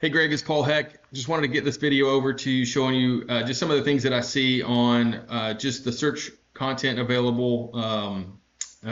Hey Greg, it's Paul Heck. Just wanted to get this video over to you showing you just some of the things that I see on just the search content available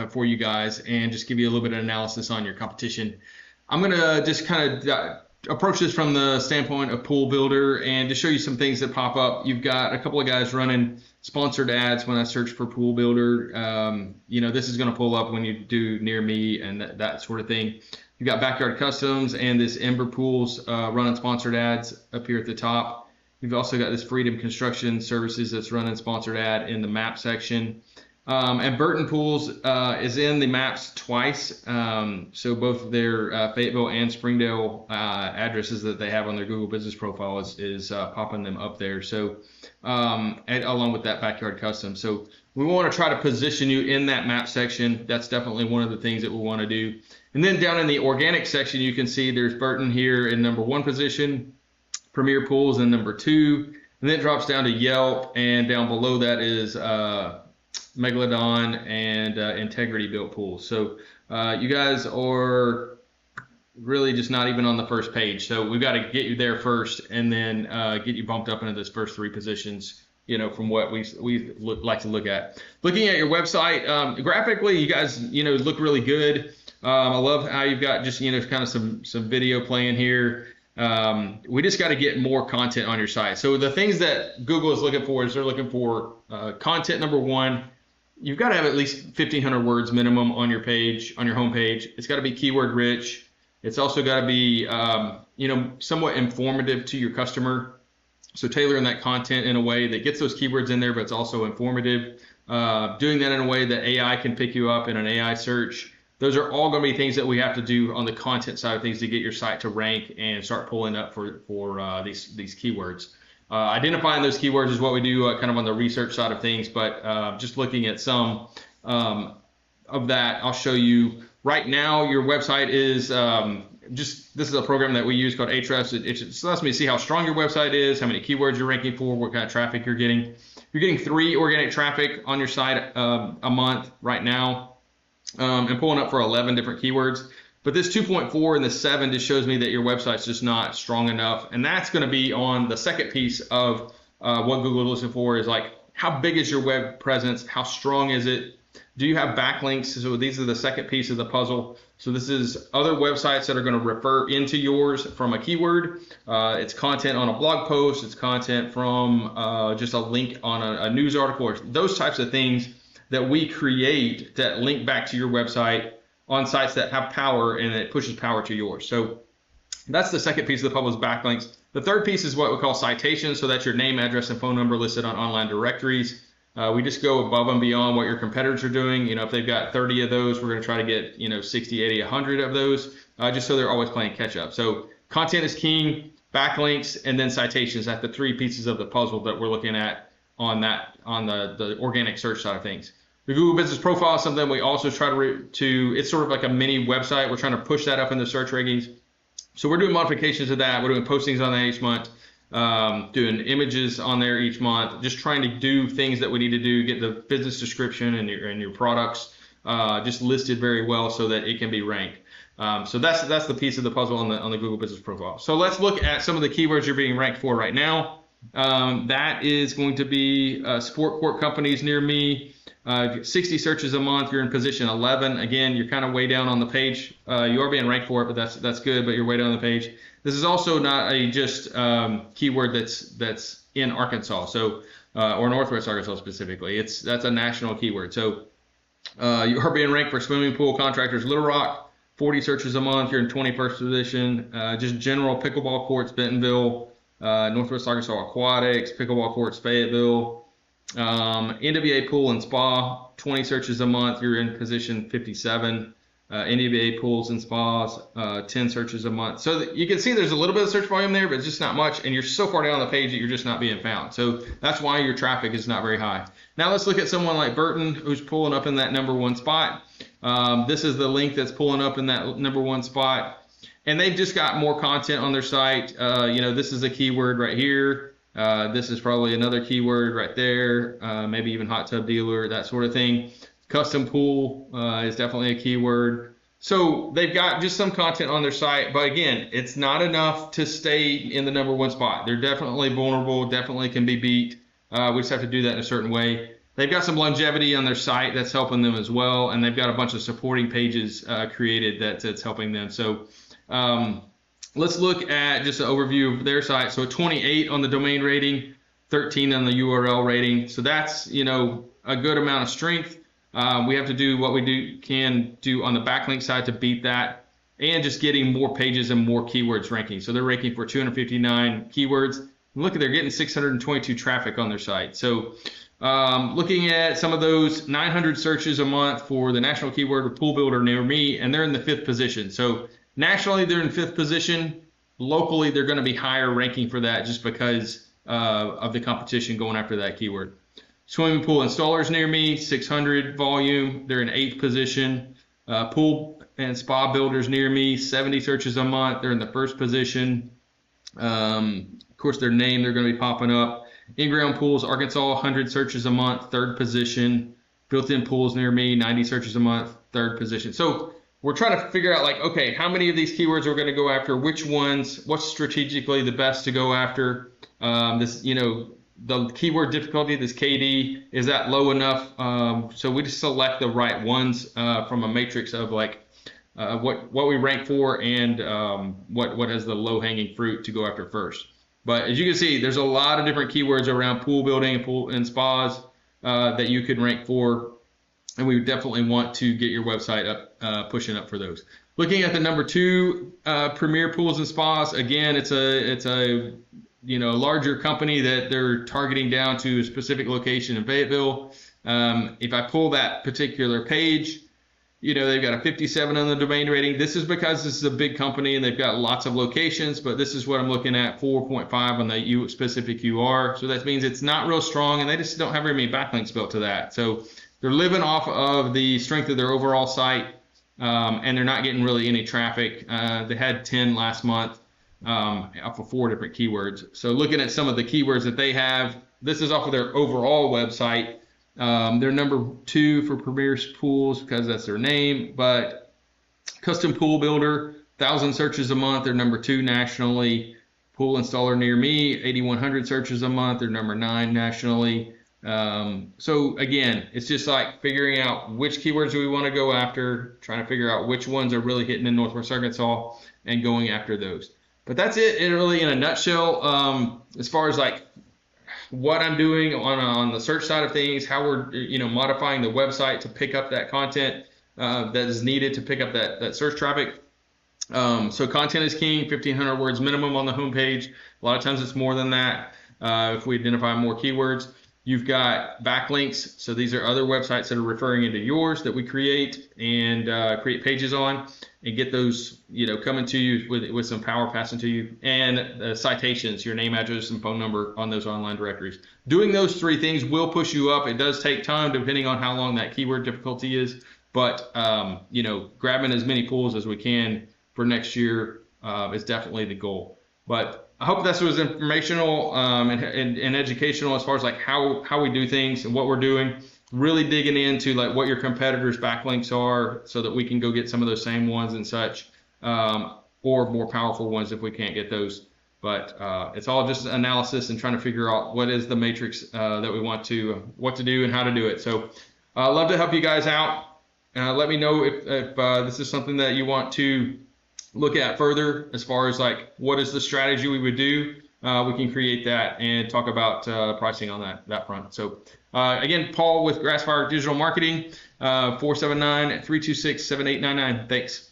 for you guys, and just give you a little bit of analysis on your competition. I'm going to just kind of approach this from the standpoint of Pool Builder and to show you some things that pop up. You've got a couple of guys running sponsored ads when I search for Pool Builder. This is going to pull up when you do near me and that sort of thing. You've got Backyard Customs and this Ember Pools running sponsored ads up here at the top. You've also got this Freedom Construction Services that's running sponsored ad in the map section. And Burton Pools is in the maps twice. So both their Fayetteville and Springdale addresses that they have on their Google Business Profile is popping them up there. So along with that Backyard Custom. So we want to try to position you in that map section. That's definitely one of the things that we want to do. And then down in the organic section, you can see there's Burton here in #1 position, Premier Pools in #2, and then it drops down to Yelp, and down below that is Megalodon and Integrity Built Pools. So you guys are really just not even on the first page. So we've got to get you there first, and then get you bumped up into those first 3 positions, from what we like to look at. Looking at your website, graphically, you guys, look really good. I love how you've got just, kind of some video playing here. We just got to get more content on your site. So the things that Google is looking for is they're looking for content. Number 1, you've got to have at least 1,500 words minimum on your page, on your home page. It's got to be keyword rich. It's also got to be, somewhat informative to your customer. So tailoring that content in a way that gets those keywords in there, but it's also informative. Doing that in a way that AI can pick you up in an AI search. Those are all going to be things that we have to do on the content side of things to get your site to rank and start pulling up for these keywords. Identifying those keywords is what we do kind of on the research side of things, but just looking at some of that, I'll show you. Right now, your website is this is a program that we use called Ahrefs. It just allows me to see how strong your website is, how many keywords you're ranking for, what kind of traffic you're getting. You're getting 3 organic traffic on your site a month right now. And pulling up for 11 different keywords. But this 2.4 and the 7 just shows me that your website's just not strong enough. And that's going to be on the second piece of what Google is looking for, is like, how big is your web presence? How strong is it? Do you have backlinks? So these are the second piece of the puzzle. So this is other websites that are going to refer into yours from a keyword. It's content on a blog post. It's content from just a link on a news article, or those types of things that we create that link back to your website on sites that have power, and it pushes power to yours. So that's the second piece of the puzzle, is backlinks. The third piece is what we call citations. So that's your name, address, and phone number listed on online directories. We just go above and beyond what your competitors are doing. If they've got 30 of those, we're going to try to get 60, 80, 100 of those, just so they're always playing catch up. So content is king, backlinks, and then citations. That's the 3 pieces of the puzzle that we're looking at on the organic search side of things. The Google Business Profile is something we also try to it's sort of like a mini website. We're trying to push that up in the search rankings. So we're doing modifications to that. We're doing postings on that each month, doing images on there each month, just trying to do things that we need to do, get the business description and your products just listed very well so that it can be ranked. So that's the piece of the puzzle on the Google Business Profile. So let's look at some of the keywords you're being ranked for right now. That is going to be sport court companies near me. 60 searches a month, you're in position 11. Again, you're kind of way down on the page. You are being ranked for it, but that's good, but you're way down on the page. This is also not a just keyword that's in Arkansas, so or Northwest Arkansas specifically. That's a national keyword. So you are being ranked for swimming pool contractors Little Rock, 40 searches a month. You're in 21st position. Just general pickleball courts Bentonville, Northwest Arkansas Aquatics, pickleball courts Fayetteville. NWA Pool and Spa, 20 searches a month, you're in position 57. NWA Pools and Spas, 10 searches a month. So you can see there's a little bit of search volume there, but it's just not much, and you're so far down the page that you're just not being found. So that's why your traffic is not very high. Now let's look at someone like Burton, who's pulling up in that #1 spot. This is the link that's pulling up in that #1 spot, and they've just got more content on their site. This is a keyword right here. This is probably another keyword right there, maybe even hot tub dealer, that sort of thing. Custom pool is definitely a keyword. So they've got just some content on their site, but again, it's not enough to stay in the #1 spot. They're definitely vulnerable, definitely can be beat. We just have to do that in a certain way. They've got some longevity on their site that's helping them as well, and they've got a bunch of supporting pages created that's helping them. So let's look at just an overview of their site. So 28 on the domain rating, 13 on the URL rating. So that's, you know, a good amount of strength. We have to do what we can do on the backlink side to beat that, and just getting more pages and more keywords ranking. So they're ranking for 259 keywords. Look, they're getting 622 traffic on their site. So looking at some of those, 900 searches a month for the national keyword pool builder near me, and they're in the 5th position. So nationally, they're in 5th position. Locally, they're going to be higher ranking for that just because of the competition going after that keyword. Swimming pool installers near me, 600 volume. They're in 8th position. Pool and spa builders near me, 70 searches a month. They're in the 1st position. Of course, their name, they're going to be popping up. In-ground pools, Arkansas, 100 searches a month, 3rd position. Built-in pools near me, 90 searches a month, 3rd position. So we're trying to figure out, like, okay, how many of these keywords are we going to go after? Which ones? What's strategically the best to go after? This, you know, the keyword difficulty, this KD, is that low enough? So we just select the right ones from a matrix of like what we rank for and what has the low-hanging fruit to go after first. But as you can see, there's a lot of different keywords around pool building and pool and spas that you could rank for, and we definitely want to get your website up, pushing up for those. Looking at the #2 premier pools and spas, again, it's a you know, larger company that they're targeting down to a specific location in Fayetteville. If I pull that particular page, you know, they've got a 57 on the domain rating. This is because this is a big company and they've got lots of locations, but this is what I'm looking at, 4.5 on the specific UR. So that means it's not real strong, and they just don't have very many backlinks built to that. So they're living off of the strength of their overall site, and they're not getting really any traffic. They had 10 last month. Off of 4 different keywords. So looking at some of the keywords that they have, this is off of their overall website. They're #2 for premier pools because that's their name, but custom pool builder, 1,000 searches a month. They're #2 nationally. Pool installer near me, 8,100 searches a month. They're #9 nationally. So again, it's just like figuring out which keywords do we want to go after, trying to figure out which ones are really hitting in Northwest Arkansas and going after those. But that's it, really, in a nutshell. As far as like what I'm doing on the search side of things, how we're, you know, modifying the website to pick up that content that is needed to pick up that search traffic. So content is king, 1,500 words minimum on the homepage. A lot of times it's more than that if we identify more keywords. You've got backlinks. So these are other websites that are referring into yours that we create and create pages on, and get those, you know, coming to you with some power passing to you, and citations, your name, address, and phone number on those online directories. Doing those 3 things will push you up. It does take time depending on how long that keyword difficulty is, but you know, grabbing as many pools as we can for next year is definitely the goal. But I hope this was informational and educational as far as like how we do things and what we're doing. Really digging into like what your competitors' backlinks are, so that we can go get some of those same ones and such, or more powerful ones if we can't get those. But it's all just analysis and trying to figure out what is the matrix that we want to, what to do and how to do it. So I'd love to help you guys out. Let me know if this is something that you want to look at further as far as like what is the strategy we would do. We can create that and talk about pricing on that front. So again, Paul with Grassfire Digital Marketing, 479-326-7899. Thanks.